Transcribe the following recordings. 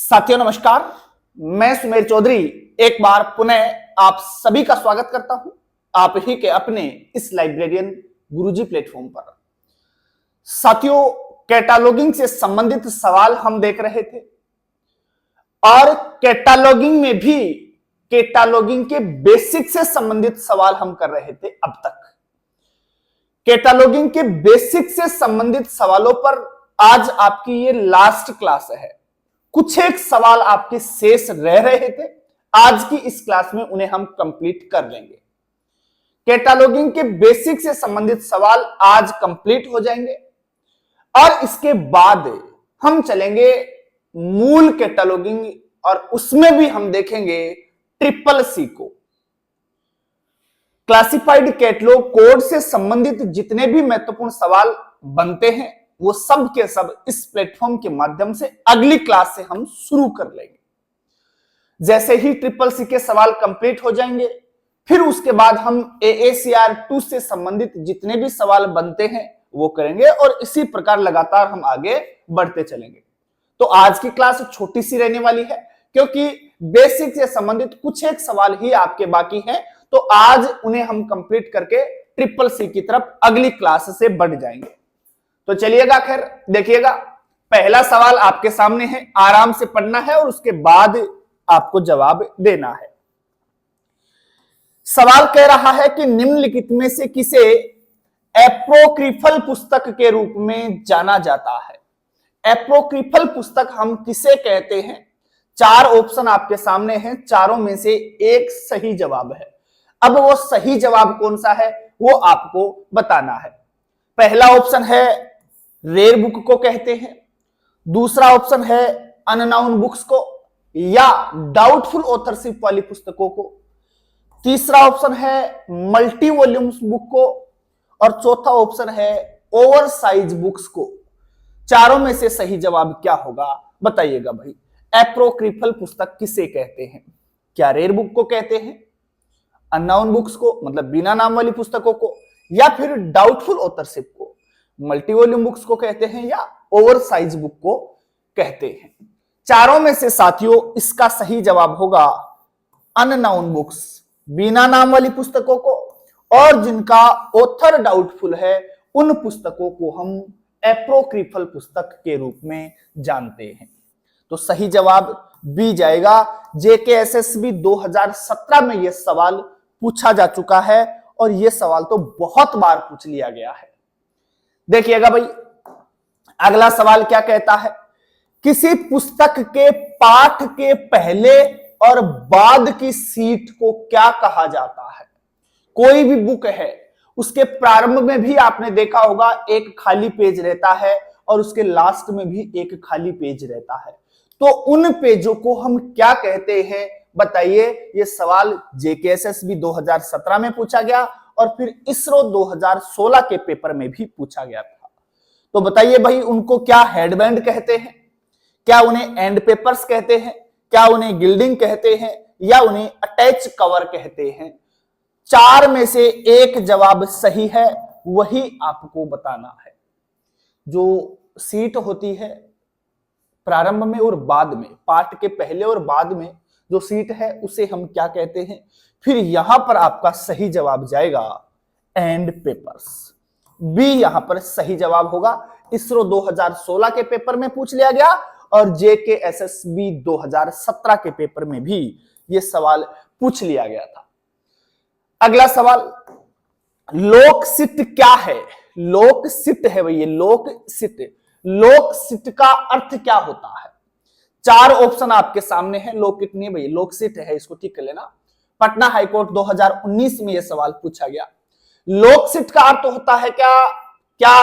साथियों नमस्कार, मैं सुमेर चौधरी एक बार पुनः आप सभी का स्वागत करता हूं आप ही के अपने इस लाइब्रेरियन गुरुजी प्लेटफॉर्म पर। साथियों, कैटालॉगिंग से संबंधित सवाल हम देख रहे थे और कैटालॉगिंग में भी कैटालॉगिंग के बेसिक से संबंधित सवाल हम कर रहे थे। अब तक कैटालॉगिंग के बेसिक से संबंधित सवालों पर आज आपकी ये लास्ट क्लास है। कुछ एक सवाल आपके शेष रह रहे थे, आज की इस क्लास में उन्हें हम कंप्लीट कर लेंगे। कैटालॉगिंग के बेसिक से संबंधित सवाल आज कंप्लीट हो जाएंगे और इसके बाद हम चलेंगे मूल कैटालॉगिंग और उसमें भी हम देखेंगे ट्रिपल सी को। क्लासिफाइड कैटलॉग कोड से संबंधित जितने भी महत्वपूर्ण सवाल बनते हैं वो सब के सब इस प्लेटफॉर्म के माध्यम से अगली क्लास से हम शुरू कर लेंगे। जैसे ही ट्रिपल सी के सवाल कंप्लीट हो जाएंगे, फिर उसके बाद हम AACR 2 से संबंधित जितने भी सवाल बनते हैं वो करेंगे और इसी प्रकार लगातार हम आगे बढ़ते चलेंगे। तो आज की क्लास छोटी सी रहने वाली है क्योंकि बेसिक से संबंधित कुछ एक सवाल ही आपके बाकी हैं, तो आज उन्हें हम कंप्लीट करके ट्रिपल सी की तरफ अगली क्लास से बढ़ जाएंगे। तो चलिएगा, खैर देखिएगा, पहला सवाल आपके सामने है, आराम से पढ़ना है और उसके बाद आपको जवाब देना है। सवाल कह रहा है कि निम्नलिखित में से किसे एप्रोक्रिफल पुस्तक के रूप में जाना जाता है। एप्रोक्रिफल पुस्तक हम किसे कहते हैं? चार ऑप्शन आपके सामने हैं, चारों में से एक सही जवाब है। अब वो सही जवाब कौन सा है वो आपको बताना है। पहला ऑप्शन है रेयर बुक को कहते हैं, दूसरा ऑप्शन है अननाउन बुक्स को या डाउटफुल ऑथरशिप वाली पुस्तकों को, तीसरा ऑप्शन है मल्टी वॉल्यूम्स बुक को और चौथा ऑप्शन है ओवर साइज बुक्स को। चारों में से सही जवाब क्या होगा बताइएगा भाई। एप्रोक्रिफल पुस्तक किसे कहते हैं? क्या रेयर बुक को कहते हैं, अननाउन बुक्स को मतलब बिना नाम वाली पुस्तकों को, या फिर डाउटफुल ऑथरशिप को, मल्टी वॉल्यूम बुक्स को कहते हैं या ओवर साइज बुक को कहते हैं? चारों में से साथियों इसका सही जवाब होगा अननाउन बुक्स, बिना नाम वाली पुस्तकों को, और जिनका ऑथर डाउटफुल है उन पुस्तकों को हम एप्रोक्रिफल पुस्तक के रूप में जानते हैं। तो सही जवाब बी जाएगा। JKSSB 2017 में यह सवाल पूछा जा चुका है और यह सवाल तो बहुत बार पूछ लिया गया है। देखिएगा भाई, अगला सवाल क्या कहता है? किसी पुस्तक के पाठ के पहले और बाद की सीट को क्या कहा जाता है? कोई भी बुक है उसके प्रारंभ में भी आपने देखा होगा एक खाली पेज रहता है और उसके लास्ट में भी एक खाली पेज रहता है, तो उन पेजों को हम क्या कहते हैं बताइए। ये सवाल JKSSB 2017 में पूछा गया और फिर ISRO 2016 के पेपर में भी पूछा गया था। तो बताइए भाई, उनको क्या हेडबैंड कहते हैं, क्या उन्हें एंड पेपर्स कहते हैं, क्या उन्हें गिल्डिंग कहते हैं या उन्हें अटैच कवर कहते हैं? चार में से एक जवाब सही है, वही आपको बताना है। जो सीट होती है प्रारंभ में और बाद में, पाठ के पहले और बाद में जो सीट है उसे हम क्या कहते हैं? फिर यहां पर आपका सही जवाब जाएगा एंड पेपर्स। बी यहां पर सही जवाब होगा। ISRO 2016 के पेपर में पूछ लिया गया और JKSSB 2017 के पेपर में भी यह सवाल पूछ लिया गया था। अगला सवाल, लोकसिट क्या है? लोकसिट है भैया, लोकसिट। लोकसिट का अर्थ क्या होता है? चार ऑप्शन आपके सामने हैं। लोकसिट नहीं भैया, लोकसिट है, इसको ठीक कर लेना। पटना हाईकोर्ट 2019 में यह सवाल पूछा गया। लोकसिट का अर्थ होता है क्या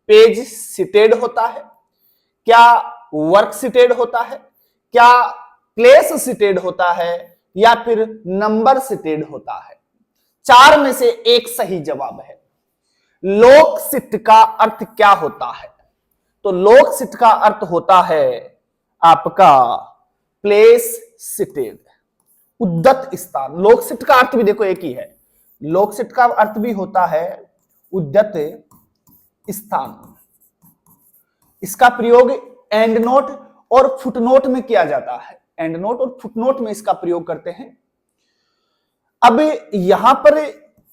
पेज सिटेड होता है, क्या वर्क सिटेड होता है, क्या प्लेस सिटेड होता है या फिर नंबर सिटेड होता है? चार में से एक सही जवाब है। लोकसिट का अर्थ क्या होता है? तो लोकसिट का अर्थ होता है आपका प्लेस सिटेड, उद्यत स्थान। लोकसिट का अर्थ भी देखो एक ही है, लोकसिट का अर्थ भी होता है उद्यत स्थान। इसका प्रयोग एंड नोट और फुटनोट में किया जाता है। एंड नोट और फुटनोट में इसका प्रयोग करते हैं। अब यहां पर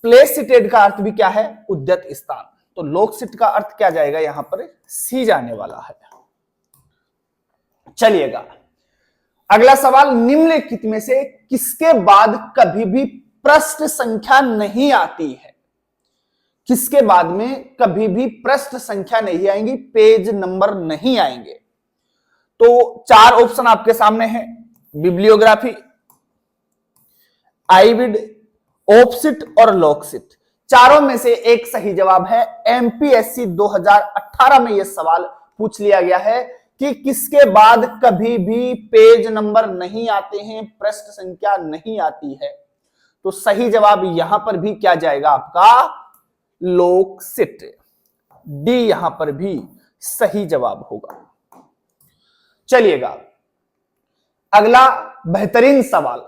प्लेस सिटेड का अर्थ भी क्या है? उद्यत स्थान। तो लोकसिट का अर्थ क्या जाएगा? यहां पर सी जाने वाला है। चलिएगा अगला सवाल, निम्नलिखित में से किसके बाद कभी भी पृष्ठ संख्या नहीं आती है? किसके बाद में कभी भी पृष्ठ संख्या नहीं आएंगी, पेज नंबर नहीं आएंगे? तो चार ऑप्शन आपके सामने हैं, बिब्लियोग्राफी, आईविड, ऑफसिट और लॉकसिट। चारों में से एक सही जवाब है। एमपीएससी 2018 में यह सवाल पूछ लिया गया है कि किसके बाद कभी भी पेज नंबर नहीं आते हैं, पृष्ठ संख्या नहीं आती है। तो सही जवाब यहां पर भी क्या जाएगा आपका? लोकसिट। डी यहां पर भी सही जवाब होगा। चलिएगा अगला बेहतरीन सवाल,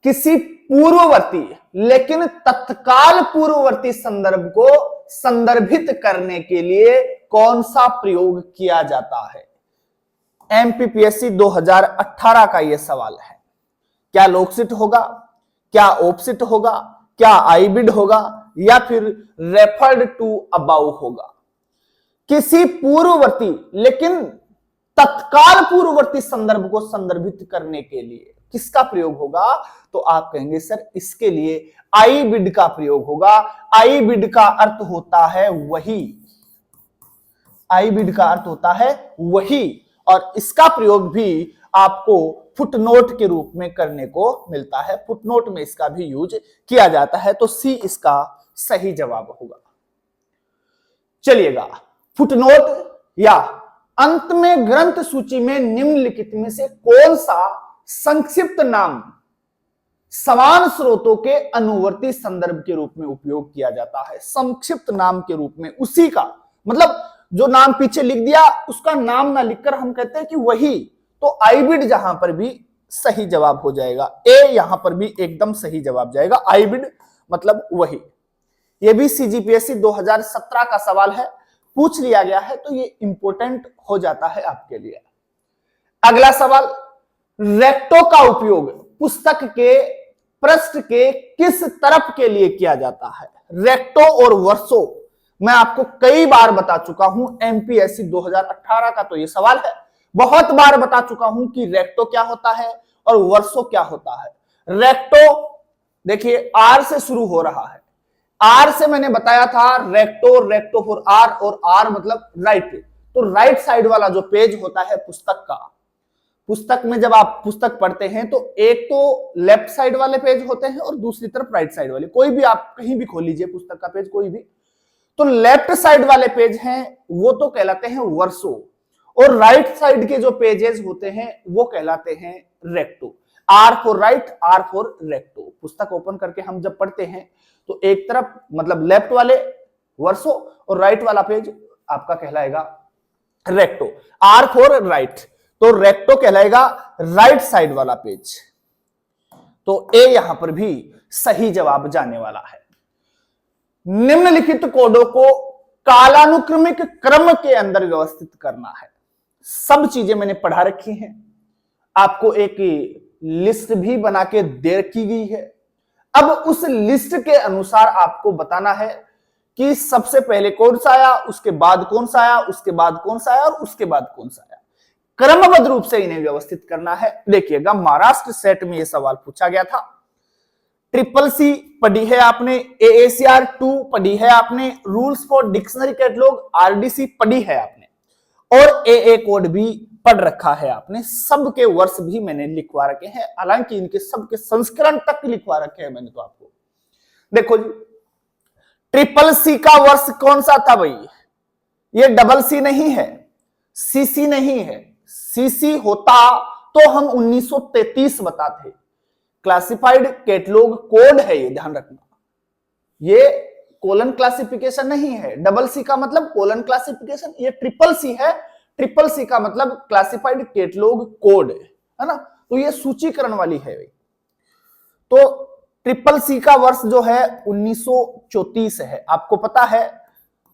किसी पूर्ववर्ती लेकिन तत्काल पूर्ववर्ती संदर्भ को संदर्भित करने के लिए कौन सा प्रयोग किया जाता है? एमपीपीएससी 2018 का यह सवाल है। क्या लोकसिट होगा, क्या ऑफसिट होगा, क्या आईबिड होगा, या फिर रेफर्ड टू अबाउ होगा? किसी पूर्ववर्ती लेकिन तत्काल पूर्ववर्ती संदर्भ को संदर्भित करने के लिए किसका प्रयोग होगा? तो आप कहेंगे सर इसके लिए आईबिड का प्रयोग होगा। आईबिड का अर्थ होता है वही, आईबिड का अर्थ होता है वही, और इसका प्रयोग भी आपको फुटनोट के रूप में करने को मिलता है। फुटनोट में इसका भी यूज किया जाता है। तो सी इसका सही जवाब होगा। चलिएगा फुटनोट या अंत में ग्रंथ सूची में निम्नलिखित में से कौन सा संक्षिप्त नाम समान स्रोतों के अनुवर्ती संदर्भ के रूप में उपयोग किया जाता है? संक्षिप्त नाम के रूप में उसी का मतलब जो नाम पीछे लिख दिया उसका नाम ना लिखकर हम कहते हैं कि वही। तो आईबिड जहां पर भी सही जवाब हो जाएगा। ए यहां पर भी एकदम सही जवाब जाएगा। आईबिड मतलब वही। यह भी सीजीपीएससी 2017 का सवाल है, पूछ लिया गया है, तो ये इंपॉर्टेंट हो जाता है आपके लिए। अगला सवाल, रेक्टो का उपयोग पुस्तक के पृष्ठ के किस तरफ के लिए किया जाता है? रेक्टो और वर्सो मैं आपको कई बार बता चुका हूं। एमपीएससी 2018 का तो ये सवाल है, बहुत बार बता चुका हूं कि रेक्टो क्या होता है और वर्सो क्या होता है। रेक्टो देखिए आर से शुरू हो रहा है। आर से मैंने बताया था रेक्टो, रेक्टो फॉर आर, और आर मतलब राइट। तो राइट साइड वाला जो पेज होता है पुस्तक का, पुस्तक में जब आप पुस्तक पढ़ते हैं तो एक तो लेफ्ट साइड वाले पेज होते हैं और दूसरी तरफ राइट साइड वाले। कोई भी आप कहीं भी खोल लीजिए पुस्तक का पेज कोई भी, तो लेफ्ट साइड वाले पेज हैं वो तो कहलाते हैं वर्सो, और राइट साइड के जो पेजेस होते हैं वो कहलाते हैं recto. R for right, R for recto. पुस्तक ओपन करके हम जब पढ़ते हैं तो एक तरफ मतलब लेफ्ट वाले वर्सो और राइट वाला पेज आपका कहलाएगा रेक्टो। आर फॉर राइट, तो रेक्टो कहलाएगा राइट साइड वाला पेज। तो ए यहां पर भी सही जवाब जाने वाला है। निम्नलिखित कोडों को कालानुक्रमिक क्रम के अंदर व्यवस्थित करना है। सब चीजें मैंने पढ़ा रखी हैं, आपको एक लिस्ट भी बना के दे रखी गई है। अब उस लिस्ट के अनुसार आपको बताना है कि सबसे पहले कौन सा आया, उसके बाद कौन सा आया, उसके बाद कौन सा आया और उसके बाद कौन सा आया। क्रमबद्ध रूप से इन्हें व्यवस्थित करना है। देखिएगा महाराष्ट्र सेट में यह सवाल पूछा गया था। ट्रिपल सी पढ़ी है आपने, AACR 2 पढ़ी है आपने, rules for dictionary catalogue RDC पढ़ी है आपने, और AA कोड भी पढ़ रखा है आपने। सबके वर्ष भी मैंने लिखवा रखे हैं, हालांकि इनके सबके संस्करण तक लिखवा रखे हैं मैंने। तो आपको देखो जी, ट्रिपल सी का वर्ष कौन सा था भाई? ये डबल सी नहीं है, CC नहीं है। CC होता तो हम 1933 बताते। क्लासिफाइड कैटलॉग कोड है, ये ध्यान रखना। ये कोलन क्लासिफिकेशन नहीं है। डबल सी का मतलब कोलन क्लासिफिकेशन, ये ट्रिपल सी है। ट्रिपल सी का मतलब क्लासिफाइड कैटलॉग कोड है ना। तो ये सूचीकरण वाली है। तो ट्रिपल सी का वर्ष जो है 1934 है। आपको पता है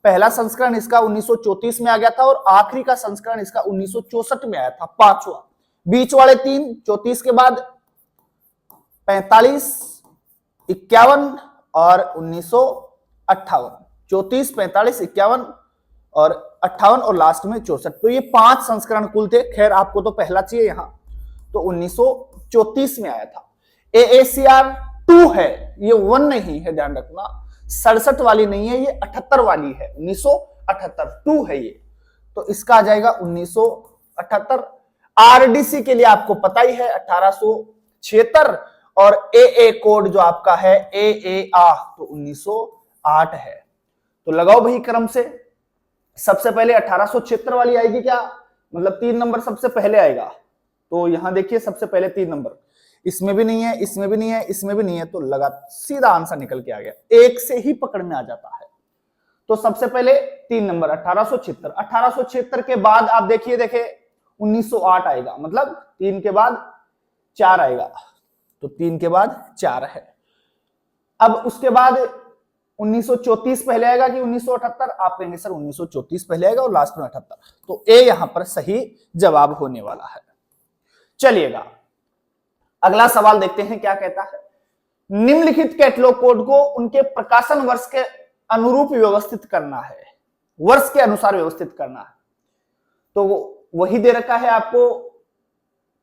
पहला संस्करण इसका 1934 में आ गया था और आखिरी का संस्करण इसका 1964 में आया था, पांचवा। बीच वाले तीन 34 के बाद 45, 51 और 1958, 34, 45, 51 और 58 और लास्ट में 64। तो ये 5 संस्करण कुल थे। खैर आपको तो पहला चाहिए यहां, तो 1934 में आया था। AACR 2 है, ये 1 नहीं है, ध्यान रखना, 67 वाली नहीं है, ये 78 वाली है, 1978 2 है ये, तो इसका आ जाएगा 1978। RDC के लिए आपको पता ही है 1876 और AA कोड जो आपका है AAR तो 1908 है। तो लगाओ भाई क्रम से, सबसे पहले 1876 वाली आएगी क्या, मतलब 3 नंबर सबसे पहले आएगा। तो यहां देखिए सबसे पहले 3 नंबर, इसमें भी नहीं है, इसमें भी नहीं है, इसमें भी नहीं है, तो लगा सीधा आंसर निकल के आ गया, एक से ही पकड़ में आ जाता है। तो सबसे पहले 3 नंबर 1876। 1876 के बाद आप देखिए 1908 आएगा, मतलब 3 के बाद 4 आएगा, तो 3 के बाद 4 है। अब उसके बाद 1934 पहले आएगा कि 1978, आप कहेंगे सर 1934 पहले आएगा और लास्ट में 78, तो ए यहां पर सही जवाब होने वाला है। चलिएगा अगला सवाल देखते हैं क्या कहता है। निम्नलिखित कैटलॉग कोड को उनके प्रकाशन वर्ष के अनुरूप व्यवस्थित करना है, वर्ष के अनुसार व्यवस्थित करना है। तो वही दे रखा है आपको,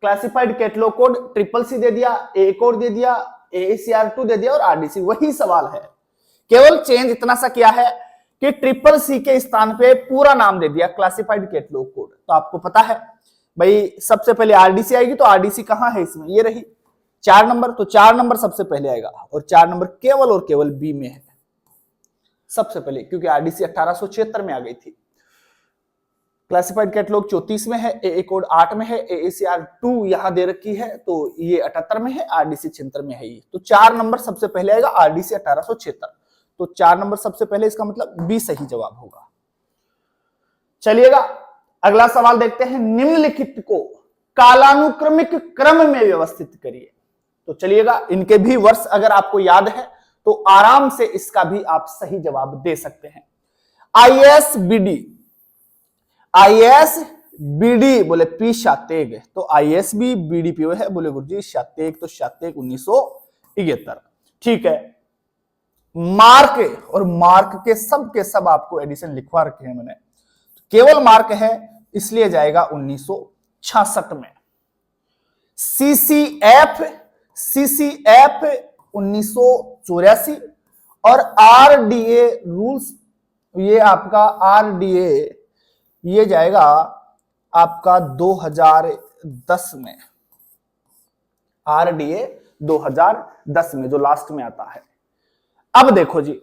क्लासिफाइड कैटलॉग कोड CCC दे दिया, ए कोड दे दिया, AACR 2 दे दिया और RDC, वही सवाल है। केवल चेंज इतना सा किया है कि CCC के स्थान पे पूरा नाम दे दिया क्लासिफाइड कैटलॉग कोड। तो आपको पता है भाई सबसे पहले RDC आएगी, तो RDC कहां है इसमें, ये रही 4 नंबर, तो 4 नंबर सबसे पहले आएगा और 4 नंबर केवल और केवल बी में है सबसे पहले, क्योंकि RDC 1876 में आ गई थी। क्लासिफाइड कैटलॉग 34 में है, AA कोड 8 में है, AACR 2 यहां दे रखी है, तो ये 78 में है, RDC 76 में है ये। तो 4 नंबर सबसे पहले आएगा, RDC 1876, तो 4 नंबर सबसे पहले, इसका मतलब बी सही जवाब होगा। चलिएगा अगला सवाल देखते हैं। निम्नलिखित को कालानुक्रमिक क्रम में व्यवस्थित करिए। तो चलिएगा, इनके भी वर्ष अगर आपको याद है तो आराम से इसका भी आप सही जवाब दे सकते हैं। ISBD बोले पी शातेग, तो ISB BDPO है, बोले गुरुजी शातेग, तो शातेग 1973, ठीक है। मार्क और मार्क के सब आपको एडिशन लिखवा रखे हैं मैंने, केवल मार्क है इसलिए जाएगा 1966 में। CCF 1984 और RDA रूल्स, ये आपका RDA ये जाएगा आपका 2010 में, RDA 2010 में जो लास्ट में आता है। अब देखो जी,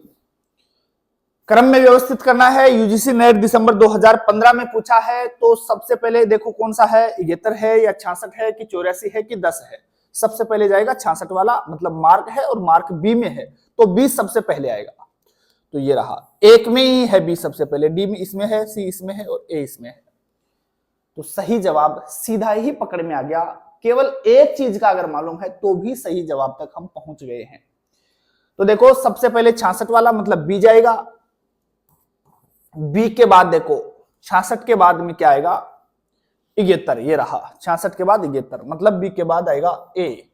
क्रम में व्यवस्थित करना है। यूजीसी नेट दिसंबर 2015 में पूछा है, तो सबसे पहले देखो कौन सा है, 71 है या 66 है कि 84 है कि 10 है। सबसे पहले जाएगा 66 वाला, मतलब मार्क है और मार्क बी में है, तो बी सबसे पहले आएगा। तो ये रहा, एक में ही है बी सबसे पहले, डी में इसमें है, सी इसमें है और ए इसमें है। तो सही जवाब सीधा ही पकड़ में आ गया। केवल एक चीज का अगर मालूम है तो भी सही जवाब तक हम पहुंच गए हैं। तो देखो सबसे पहले 66 वाला, मतलब बी जाएगा। बी के बाद देखो 66 के बाद में क्या आएगा, 71, ये रहा 66 के बाद 71, मतलब बी के बाद आएगा ए।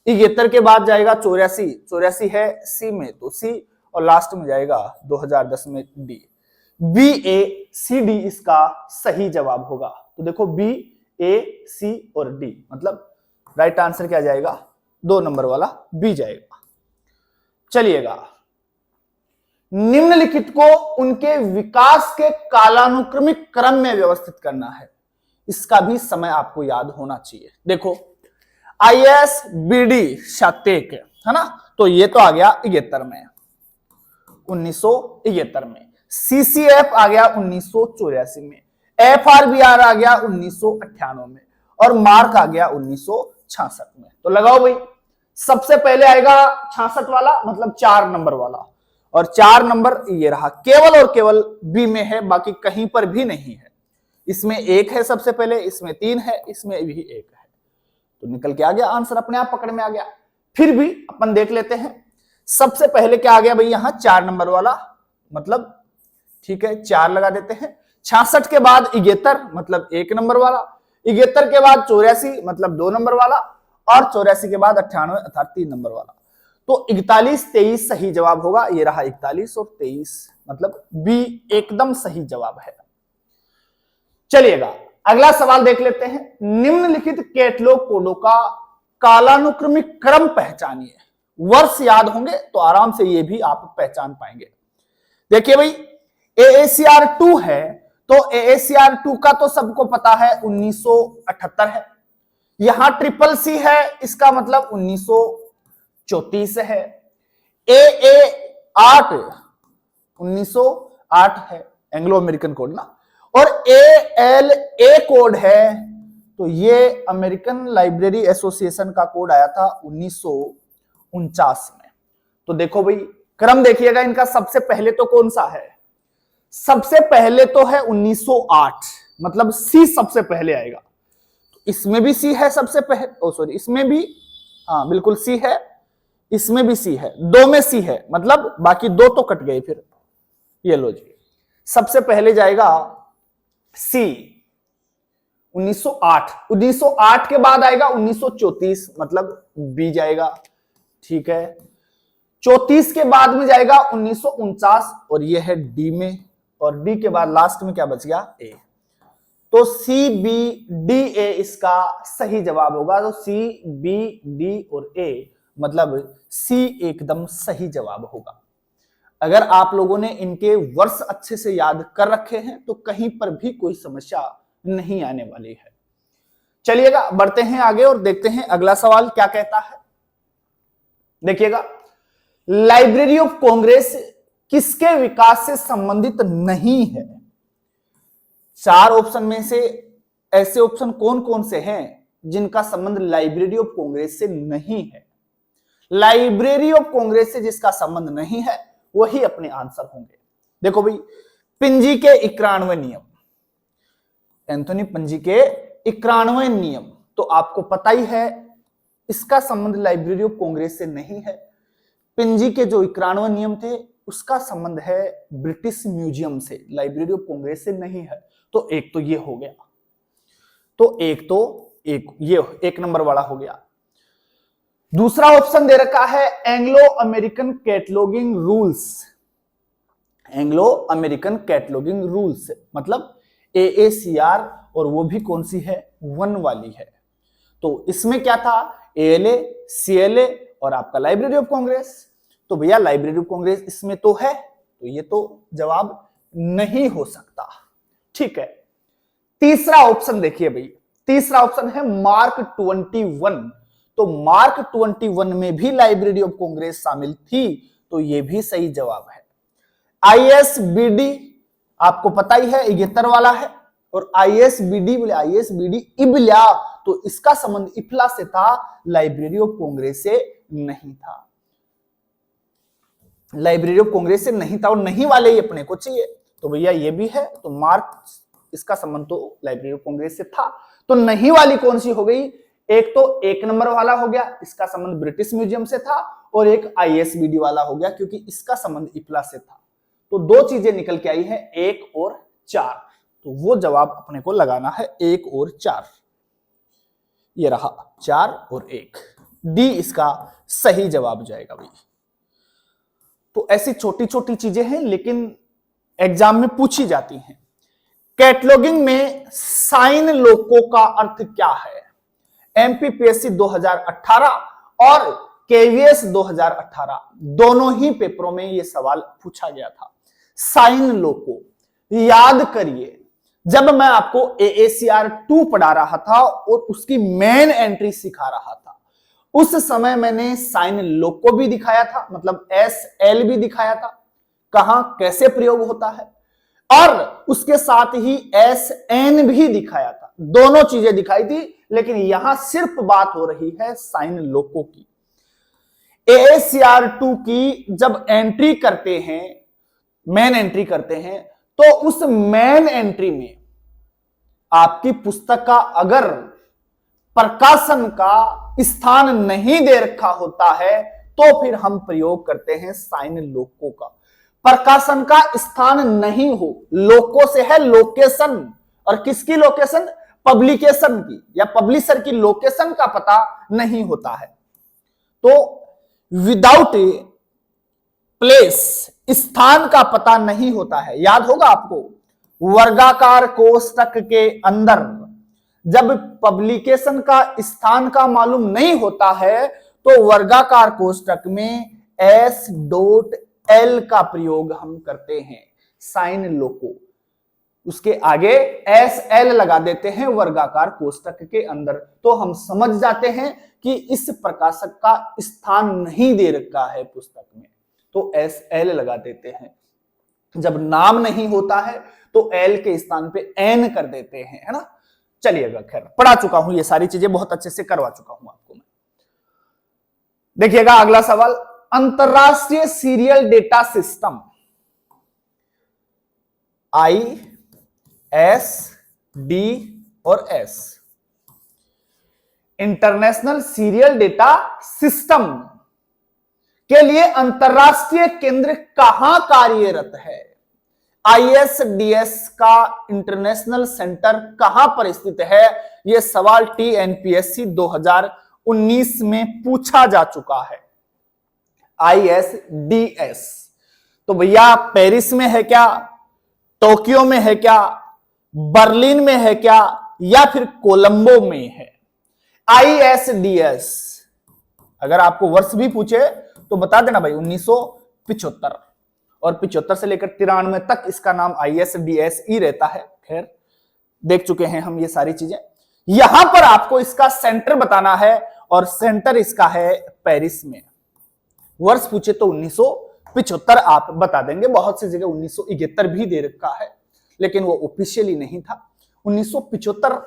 71 के बाद जाएगा 84 है सी में, तो सी, और लास्ट में जाएगा 2010 में डी। BACD इसका सही जवाब होगा। तो देखो BAC और D, मतलब राइट आंसर क्या जाएगा, 2 नंबर वाला बी जाएगा। चलिएगा, निम्नलिखित को उनके विकास के कालानुक्रमिक क्रम में व्यवस्थित करना है। इसका भी समय आपको याद होना चाहिए। देखो ISBD शातेक है ना, तो ये तो आ गया 71 में, 1971 में। CCF आ गया 1984 में, FRBR आ गया 1998 में और मार्क आ गया 1966 में। तो लगाओ भाई, सबसे पहले आएगा 66 वाला, मतलब 4 नंबर वाला, और 4 नंबर ये रहा, केवल और केवल बी में है, बाकी कहीं पर भी नहीं है। इसमें 1 है सबसे पहले, इसमें 3 है, इसमें भी 1 है, तो निकल के आ गया आंसर, अपने आप पकड़ में आ गया। फिर भी अपन देख लेते हैं, सबसे पहले क्या आ गया भाई, यहां 4 नंबर वाला, मतलब ठीक है, 4 लगा देते हैं। 66 के बाद 71 मतलब 1 नंबर वाला, 71 के बाद 84 मतलब 2 नंबर वाला, और 84 के बाद 98 अर्थात 3 नंबर वाला। तो 41 23 सही जवाब होगा। ये रहा 41 और 23 मतलब बी एकदम सही जवाब है। चलिएगा अगला सवाल देख लेते हैं। निम्नलिखित कैटलॉग कोडों का कालानुक्रमिक क्रम पहचानिए। वर्ष याद होंगे तो आराम से ये भी आप पहचान पाएंगे। देखिए भाई, AACR2 है तो AACR2 का तो सबको पता है 1978 है। यहां CCC है, इसका मतलब 1934 है। AA8 1908 है, एंग्लो अमेरिकन कोड ना। और ALA कोड है तो ये अमेरिकन लाइब्रेरी एसोसिएशन का कोड आया था 1949 में। तो देखो भाई क्रम देखिएगा इनका, सबसे पहले तो कौन सा है? सबसे पहले तो है 1908 मतलब सी सबसे पहले आएगा। तो इसमें भी सी है सबसे पहले, ओ सॉरी इसमें भी, हाँ बिल्कुल सी है, इसमें भी सी है, 2 में सी है मतलब बाकी 2 तो कट गए। फिर ये लो जी, सबसे पहले जाएगा सी 1908। 1908 के बाद आएगा 1934 मतलब बी जाएगा, ठीक है। 34 के बाद में जाएगा 1949 और ये है डी में, और डी के बाद लास्ट में क्या बच गया? ए। तो सी बी डी ए इसका सही जवाब होगा। तो सी बी डी और ए मतलब सी एकदम सही जवाब होगा। अगर आप लोगों ने इनके वर्ष अच्छे से याद कर रखे हैं तो कहीं पर भी कोई समस्या नहीं आने वाली है। चलिएगा बढ़ते हैं आगे और देखते हैं अगला सवाल क्या कहता है। देखिएगा, लाइब्रेरी ऑफ कांग्रेस किसके विकास से संबंधित नहीं है? 4 ऑप्शन में से ऐसे ऑप्शन कौन कौन से हैं जिनका संबंध लाइब्रेरी ऑफ कांग्रेस से नहीं है? लाइब्रेरी ऑफ कांग्रेस से जिसका संबंध नहीं है वही अपने आंसर होंगे। देखो भाई, पिंजी के 91 नियम, एंथोनी पिंजी के 91 नियम तो आपको पता ही है, इसका संबंध लाइब्रेरी ऑफ कांग्रेस से नहीं है। पिंजी के जो 91 नियम थे उसका संबंध है ब्रिटिश म्यूजियम से, लाइब्रेरी ऑफ कांग्रेस से नहीं है। तो एक तो ये हो गया, तो एक ये 1 नंबर वाला हो गया। दूसरा ऑप्शन दे रखा है Anglo American cataloguing rules. Anglo American cataloguing rules मतलब AACR, और वो भी कौन सी है? 1 वाली है। तो इसमें क्या था? ALA, CLA और आपका लाइब्रेरी ऑफ कांग्रेस। तो भैया लाइब्रेरी ऑफ कांग्रेस इसमें तो है, तो ये तो जवाब नहीं हो सकता। ठीक है, तीसरा ऑप्शन देखिए भाई, तीसरा ऑप्शन है मार्क 21। तो मार्क 21 में भी लाइब्रेरी ऑफ कांग्रेस शामिल थी, तो ये भी सही जवाब है। ISBD आपको पता ही है 71 वाला है, और ISBD बोले ISBD इबल्या, तो इसका संबंध इफला से था, लाइब्रेरी ऑफ कांग्रेस से नहीं था। लाइब्रेरी ऑफ कांग्रेस से नहीं था और नहीं वाले ही अपने को चाहिए, तो भैया ये भी है। तो मार्क इसका संबंध तो लाइब्रेरी ऑफ कांग्रेस से था। तो नहीं वाली कौन सी हो गई? एक तो 1 नंबर वाला हो गया, इसका संबंध ब्रिटिश म्यूजियम से था, और एक ISBD वाला हो गया क्योंकि इसका संबंध इफला से था। तो 2 चीजें निकल के आई है, 1 और 4। तो वो जवाब अपने को लगाना है 1 और 4। ये रहा 4 और 1, डी इसका सही जवाब जाएगा भाई। तो ऐसी छोटी छोटी चीजें हैं लेकिन एग्जाम में पूछी जाती हैं। कैटलॉगिंग में साइन लोको का अर्थ क्या है? MPPSC 2018 और KVS 2018 दोनों ही पेपरों में यह सवाल पूछा गया था। साइन लोको याद करिए, जब मैं आपको AACR2 पढ़ा रहा था और उसकी मेन एंट्री सिखा रहा था, उस समय मैंने साइन लोको भी दिखाया था, मतलब SL भी दिखाया था, कहां कैसे प्रयोग होता है, और उसके साथ ही SN भी दिखाया था। दोनों चीजें दिखाई थी, लेकिन यहां सिर्फ बात हो रही है साइन लोको की। AACR2 की जब एंट्री करते हैं, मेन एंट्री करते हैं, तो उस मेन एंट्री में आपकी पुस्तक का अगर प्रकाशन का स्थान नहीं दे रखा होता है तो फिर हम प्रयोग करते हैं साइन लोको का। प्रकाशन का स्थान नहीं हो। लोको से है लोकेशन, और किसकी लोकेशन? पब्लिकेशन की या पब्लिशर की लोकेशन का पता नहीं होता है। तो विदाउट प्लेस, स्थान का पता नहीं होता है। याद होगा आपको, वर्गाकार कोष्टक के अंदर जब पब्लिकेशन का स्थान का मालूम नहीं होता है तो वर्गाकार कोष्टक में S.L का प्रयोग हम करते हैं, साइन लोको, उसके आगे SL लगा देते हैं वर्गाकार कोष्टक के अंदर। तो हम समझ जाते हैं कि इस प्रकाशक का स्थान नहीं दे रखा है पुस्तक में, तो SL लगा देते हैं। जब नाम नहीं होता है तो L के स्थान पे N कर देते हैं, है ना। चलिएगा, खैर पढ़ा चुका हूं, ये सारी चीजें बहुत अच्छे से करवा चुका हूं आपको मैं। देखिएगा अगला सवाल, अंतरराष्ट्रीय सीरियल डेटा सिस्टम ISD और S, international serial data system के लिए अंतरराष्ट्रीय केंद्र कहां कार्यरत है? ISDS का इंटरनेशनल सेंटर कहां पर स्थित है? यह सवाल TNPSC 2019 में पूछा जा चुका है। ISDS तो भैया पेरिस में है क्या, टोक्यो में है क्या, बर्लिन में है क्या, या फिर कोलंबो में है? ISDS अगर आपको वर्ष भी पूछे तो बता देना भाई 1975, और 75 से लेकर 93 तक इसका नाम ISDS ही रहता है। खैर देख चुके हैं हम ये सारी चीजें। यहां पर आपको इसका सेंटर बताना है, और सेंटर इसका है पेरिस में। वर्ष पूछे तो 1975 आप बता देंगे। बहुत सी जगह 1971 भी दे रखा है, लेकिन वो ऑफिशियली नहीं था। 1975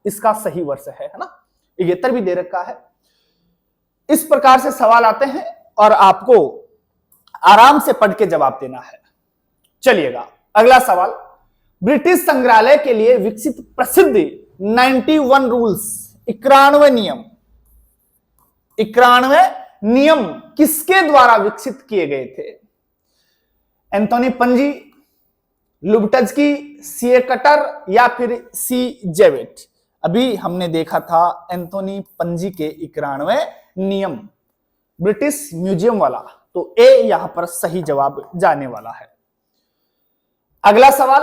इसका सही वर्ष है ना, 71 भी दे रखा है। इस प्रकार से सवाल आते हैं और आपको आराम से पढ़ के जवाब देना है। चलिएगा अगला सवाल, ब्रिटिश संग्रहालय के लिए विकसित प्रसिद्ध 91 रूल्स, 91 नियम, 91 नियम किसके द्वारा विकसित किए गए थे? एंथोनी पंजी, लुबटजकी, C.A. कटर या फिर C. जेवेट? अभी हमने देखा था एंथोनी पंजी के 91 नियम, ब्रिटिश म्यूजियम वाला, तो ए यहां पर सही जवाब जाने वाला है। अगला सवाल,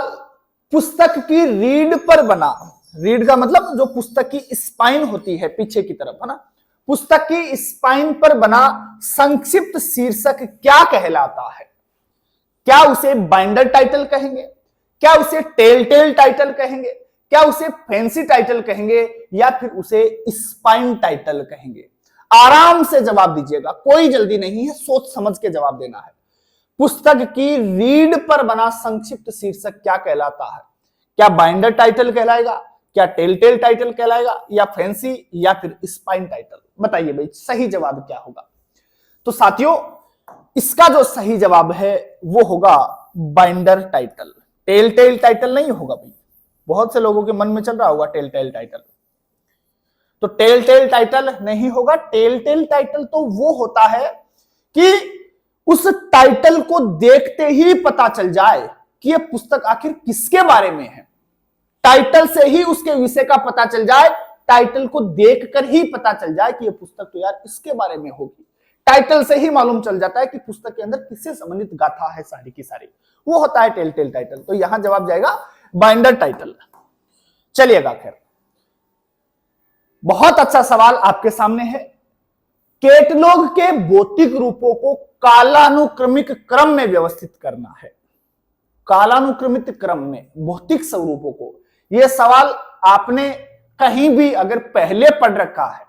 पुस्तक की रीढ़ पर बना, रीढ़ का मतलब जो पुस्तक की स्पाइन होती है पीछे की तरफ, है ना, पुस्तक की स्पाइन पर बना संक्षिप्त शीर्षक क्या कहलाता है? क्या उसे बाइंडर टाइटल कहेंगे, क्या उसे टेल टाइटल कहेंगे, क्या उसे फैंसी टाइटल कहेंगे, या फिर उसे स्पाइन टाइटल कहेंगे? आराम से जवाब दीजिएगा, कोई जल्दी नहीं है, सोच समझ के जवाब देना है। पुस्तक की रीढ़ पर बना संक्षिप्त शीर्षक क्या कहलाता है? क्या बाइंडर टाइटल कहलाएगा, क्या टेल टाइटल कहलाएगा, या फैंसी, या फिर स्पाइन टाइटल? बताइए भाई सही जवाब क्या होगा? तो साथियों इसका जो सही जवाब है वो होगा बाइंडर टाइटल, टेल टाइटल नहीं होगा भाई। बहुत से लोगों के मन में चल रहा होगा टेल टाइटल, तो टेल टाइटल नहीं होगा। टेल टाइटल तो वो होता है कि उस टाइटल को देखते ही पता चल जाए कि यह पुस्तक आखिर किसके बारे में है। टाइटल से ही उसके विषय का पता चल जाए, टाइटल को देखकर ही पता चल जाए कि यह पुस्तक तो यार इसके बारे में होगी। टाइटल से ही मालूम चल जाता है कि पुस्तक के अंदर किससे संबंधित गाथा है सारी की सारी, वो होता है टेल टाइटल। तो यहां जवाब जाएगा बाइंडर टाइटल। चलिएगा, खैर बहुत अच्छा सवाल आपके सामने है। कैटलॉग के भौतिक रूपों को कालानुक्रमिक क्रम में व्यवस्थित करना है। कालानुक्रमित क्रम में भौतिक स्वरूपों को, यह सवाल आपने कहीं भी अगर पहले पढ़ रखा है,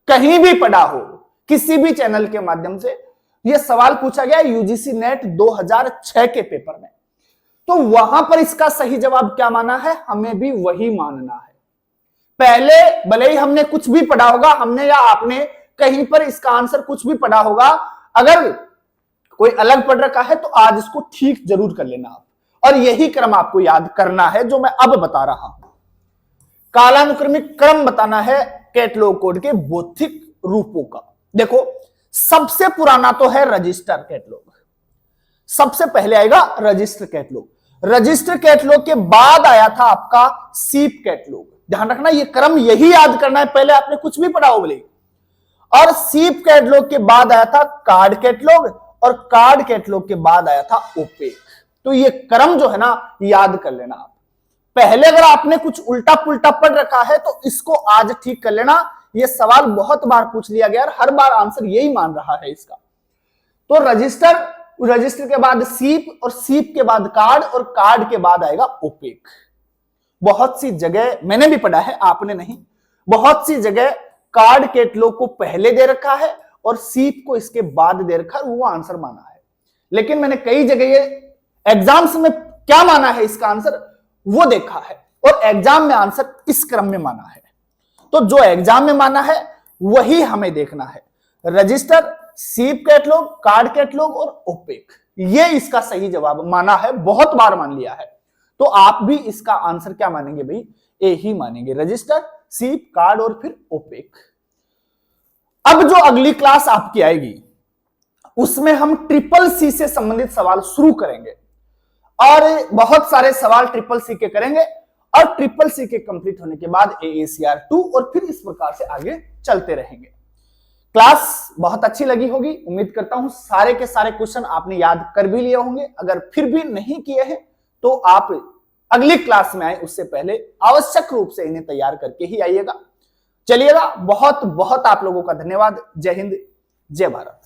कहीं भी पढ़ा हो, किसी भी चैनल के माध्यम से यह सवाल पूछा गया यूजीसी नेट 2006 के पेपर में, तो वहां पर इसका सही जवाब क्या माना है? हमें भी वही मानना है। पहले भले ही हमने कुछ भी पढ़ा होगा, हमने या आपने कहीं पर इसका आंसर कुछ भी पढ़ा होगा, अगर कोई अलग पढ़ रखा है तो आज इसको ठीक जरूर कर लेना आप, और यही क्रम आपको याद करना है जो मैं अब बता रहा हूं। कालानुक्रमिक क्रम बताना है कैटलॉग कोड के भौतिक रूपों का। देखो सबसे पुराना तो है रजिस्टर कैटलॉग, सबसे पहले आएगा रजिस्टर कैटलॉग। रजिस्टर कैटलॉग के बाद आया था आपका सीप कैटलॉग। ध्यान रखना, ये क्रम यही याद करना है, पहले आपने कुछ भी पढ़ा हो बोले। और सीप कैटलॉग के बाद आया था कार्ड कैटलॉग, और कार्ड कैटलॉग के बाद आया था ओपेक। तो ये क्रम जो है ना याद कर लेना आप। पहले अगर आपने कुछ उल्टा पुल्टा पढ़ रखा है तो इसको आज ठीक कर लेना। ये सवाल बहुत बार पूछ लिया गया और हर बार आंसर यही मान रहा है इसका। तो रजिस्टर के बाद सीप, और सीप के बाद कार्ड, और कार्ड के बाद आएगा ओपेक। बहुत सी जगह मैंने भी पढ़ा है, आपने नहीं, बहुत सी जगह कार्ड कैटलॉग को पहले दे रखा है और सीप को इसके बाद दे रखा है, वो आंसर माना है। लेकिन मैंने कई जगह ये एग्जाम्स में क्या माना है इसका आंसर वो देखा है, और एग्जाम में आंसर इस क्रम में माना है। तो जो एग्जाम में माना है वही हमें देखना है। रजिस्टर, सीप कैटलॉग, कार्ड कैटलॉग और ओपेक, ये इसका सही जवाब माना है, बहुत बार मान लिया है। तो आप भी इसका आंसर क्या मानेंगे भाई? ए ही मानेंगे, रजिस्टर, सीप, कार्ड और फिर ओपेक। अब जो अगली क्लास आपकी आएगी उसमें हम ट्रिपल सी से संबंधित सवाल शुरू करेंगे, और बहुत सारे सवाल ट्रिपल सी के करेंगे, और ट्रिपल सी के कंप्लीट होने के बाद AACR 2, और फिर इस प्रकार से आगे चलते रहेंगे। क्लास बहुत अच्छी लगी होगी, उम्मीद करता हूं सारे के सारे क्वेश्चन आपने याद कर भी लिए होंगे। अगर फिर भी नहीं किए हैं तो आप अगली क्लास में आए उससे पहले आवश्यक रूप से इन्हें तैयार करके ही आइएगा। चलिएगा, बहुत बहुत आप लोगों का धन्यवाद। जय हिंद, जय भारत।